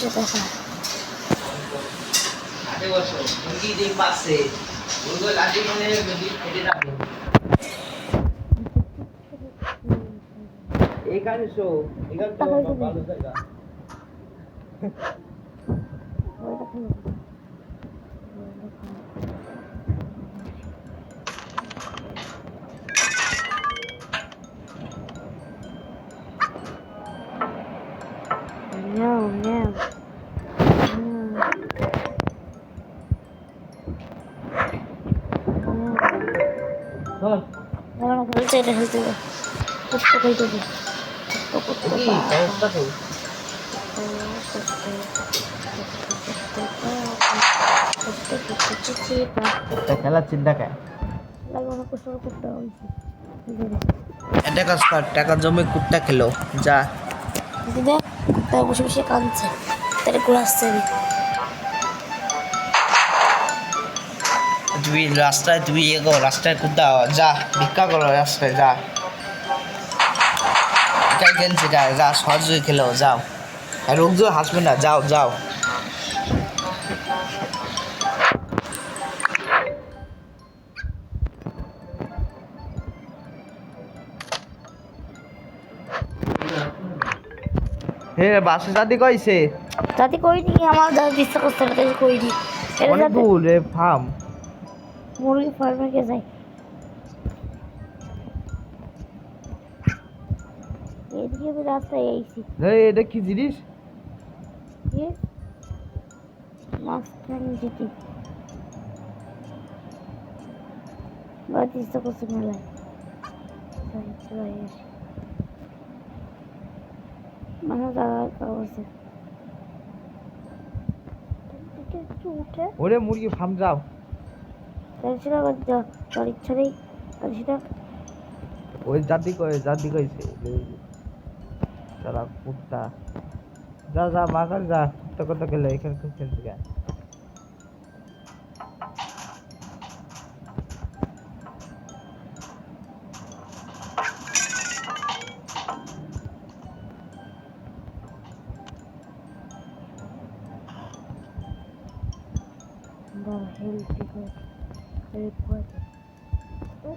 সেটা খা। আরে বসো মুরগি যে পাশে মুরগি লাঠি মানে যদি ফেটে যাবে এইখানে শো এখানে তো ভালো জায়গা ওইটা খাই no no চল খেলতে খেলতে কুত্তা খেলতে দে কুত্তা কি অবস্থা তো একটা খেলার চিন্তা কে এটা কাজ কর টাকা জমে কুত্তা খেলো যা কুত্তা বসে বসে কাঁদছে তার করে আসছে তুমি রাস্তায় তুমি এগো রাস্তায় কুত্তা যা ভিক্ষা করো রাস্তায় যা গেছে গায়ে যা সহজে খেলো যাও আর রোগ হাসবে না যাও যাও হে বাসে দাদি কইছে দাদি কইনি আমার দাদি ইচ্ছা করছে না তাই কইনি অনেক দূর রে ফার্ম মুরগি ফার্মে কে যাই এদিকে আমি রাস্তায় আইছি এটা কি জিনিস মাস্টার যেটি বাদ ইচ্ছা করছে মেলায় মানে দাদা কাগজে একটু উঠে ওরে মুরগি ফার্ম যাও সেটা তোর ইচ্ছা নেই সেটা ওই জাতি কইছে তারা কুত্তা যা যা মাগার যা কুত্তা কত গেলে এখানে খেলতে গা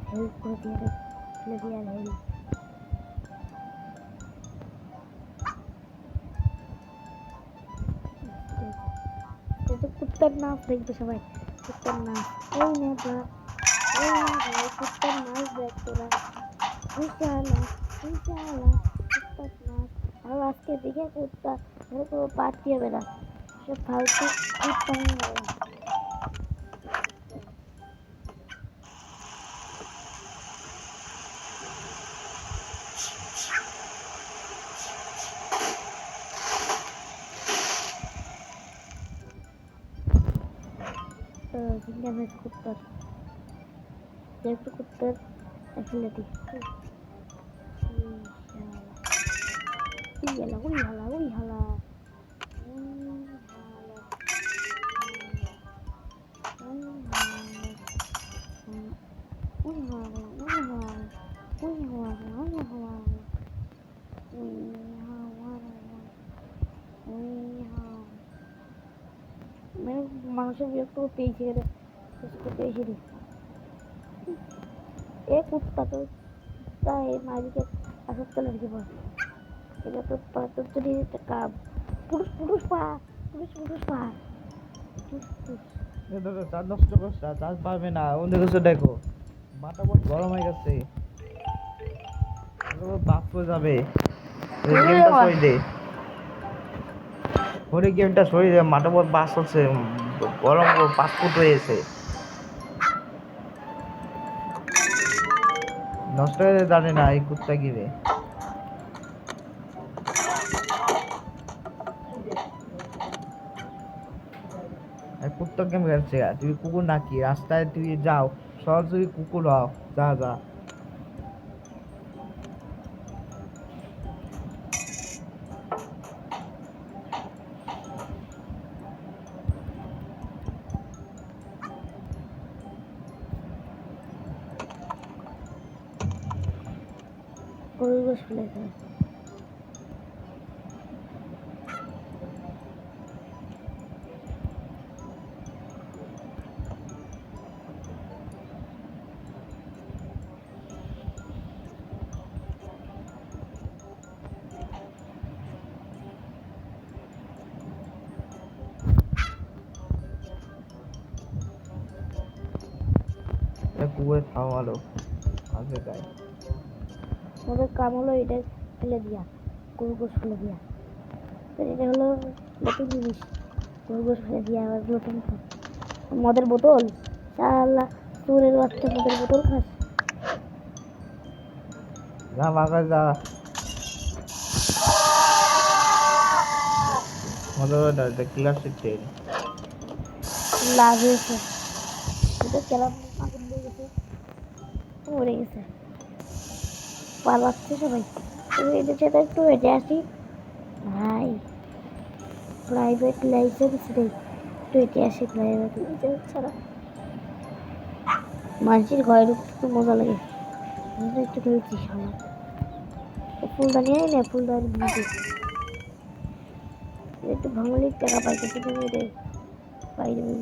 হেল্প করে দিয়ে লেবিয়াল হেল্প কুত্তার নাচ দেখবে সবাই কুত্তার নাচ ওই না কুত্তার নাচ দেখ তোরা কুত্তার নাচ কুত্তার নাচ আর আজকে দেখে কুত্তা কোনো পার্টি হবে না সব ফালতু কুত্তা জিজ্ঞাসা কুত্তার যেহেতু কুত্তার ফ্যাসিলিটি উই হালা মানুষের বিরক্ত পেয়েছি পেয়েছি এ কুত্তা তো তাই মালিকে আসর চলে রেখে পড়ে এটা তো তোর যদি কাম পুরুষ পা চার নষ্ট করছে চাষ পারবে না অন্য কিছু দেখো মাথা বহুত গরম হয়ে গেছে বাপ হয়ে যাবে গেমটা সরিয়ে দে মাথা বহুত বাস হচ্ছে গরম 5 ফুট হয়েছে নষ্ট হয়ে জানে না এই কুত্তা গিরে কুত্তা কেমন গেছে তুমি কুকুর নাকি রাস্তায় তুই যাও সরাসরি কুকুর হও যা যা গরুর গোশ ফেলে পুকুরে থামালো আগে গায়ে। ওদের কাম হলো এটা ফেলে দিয়া, গরু গোশ ফেলে দিয়া। তো এটা হলো নতুন জিনিস, গরু গোশ ফেলে দিয়া আবার নতুন খাস। মদের বোতল, শালা চোরের বাচ্চা, মদের বোতল খাস। যা মাকাল যা, মজাদার এটা ক্লাসিক ট্রেন। লাগিয়েছে এটা কেলাম, আগুন দিয়ে গেছে, মরে গেছে, পালাচ্ছে সবাই। তুমি এদের সাথে একটু হেঁটে আসি ভাই, প্রাইভেট লাইসেন্স নেই, একটু হেঁটে আসি প্রাইভেট লাইসেন্স ছাড়া। মানুষের ঘরে ঢুকতে তো মজা লাগে, একটু খেলছি শালা। ফুলদানি আই না, ফুলদানি দিতে একটু ভাঙলে টাকা পাইতে, তুমি এটা পাই দেবে।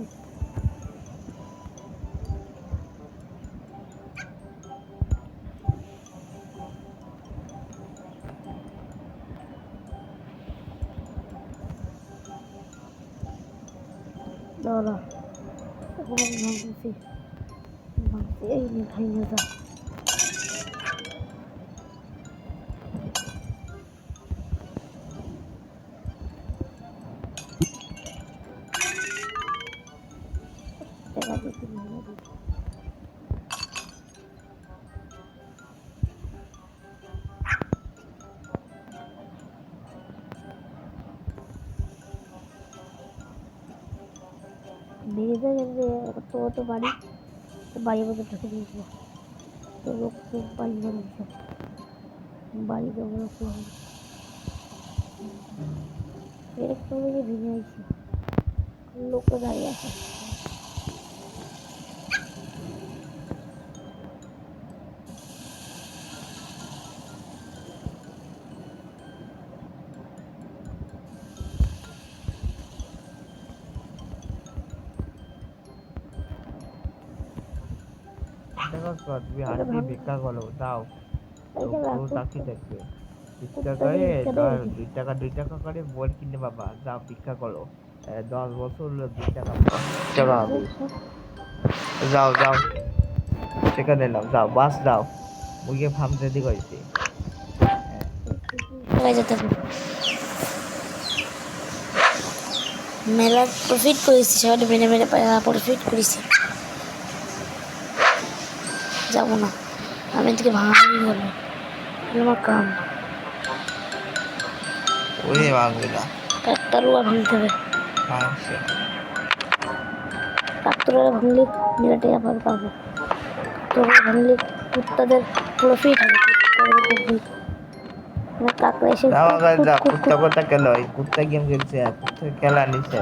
দাঁড়া, এখন আমি ভাঙতেছি, ভাঙছি, এই নে ভাই না যা। টাকা দিতে ভেঙে দিই। ভেঙে যায় কিন্তু তো বাড়ি, তো বাড়ির মধ্যে ঢুকে দিয়েছিল, তো লোক বাড়ি ঘর হয়েছে, বাড়ি জঙ্গল একটু ভেঙে আইছি, লোক দাঁড়িয়ে আছে। দেখো তো, তুমি হাত দিয়ে ভিক্ষা করো, দাও। এইটা তো রাখো, তাকিয়ে থাকবে। ভিক্ষা কুত্তাকে করে ভিক্ষা দেয় নাকি? 2 টাকা করে বই কিনে বাবা, যাও ভিক্ষা করো। 10 বছর হলো 2 টাকা হবে। যাও যাও, সেখানে নাও, যাও বাস যাও, মুরগি ফার্ম রেডি করেছি। সবাই যেতে হবে, মেলা প্রফিট করেছি, সবাই মেরে মেরে প্রফিট করেছি। যাবো না আমি, এদিকে ভাঙাই হলো আমার কাম। ওরে ভাঙবে না, কাকতারুয়া ভাঙতে হবে, ভাঙছে। কাকতারুয়া ভাঙলে মেলাটে আবার পাবো, কাকতারুয়া ভাঙলে কুত্তাদের প্রফিট হবে, কুত্তাদের প্রফিট। কাকড়া এসে যা, কুত্তা কথা খেলো, এই কুত্তা গেম খেলছে, কুত্তা খেলা নিছে।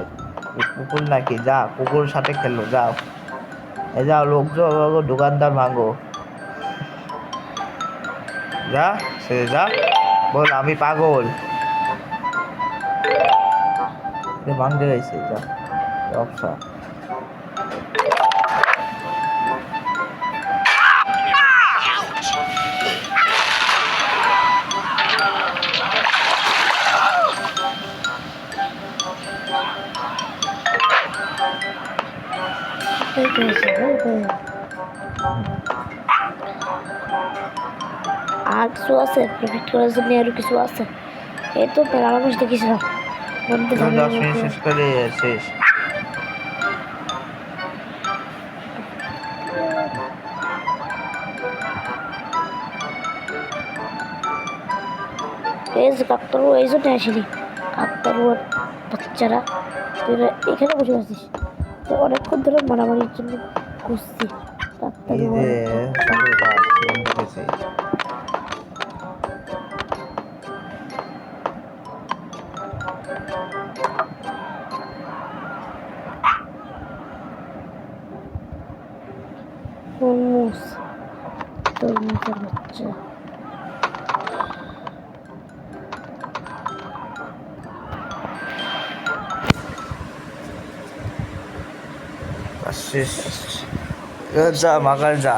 কুকুর নাকি, যা কুকুর সাথে খেলো, যাও। এই যাও, লোকজন দোকানদার ভাঙো, যা সে যা, বল আমি পাগল, ভাঙতে গেছে, যা ব্যবসা। আর কিছু আছে প্রফিট করার জন্য, আরো কিছু আছে। এই তো মেলা মানুষ দেখেছিলাম, মধ্যে 10 মিনিট শেষ করে শেষ। এই যে কাকতারুয়া, এই জন্য আসিনি, কাকতারুয়ার বাচ্চারা তোরা এখানে বসে আছিস, তো অনেকক্ষণ ধরে মারামারির জন্য খুঁজছি এই কাকতারুয়ার যে পাগল গাছ, সেখানে ঢুকেছে। তরমুজ, তরমুজের বাচ্চা। শেষ, যা মাগার যা।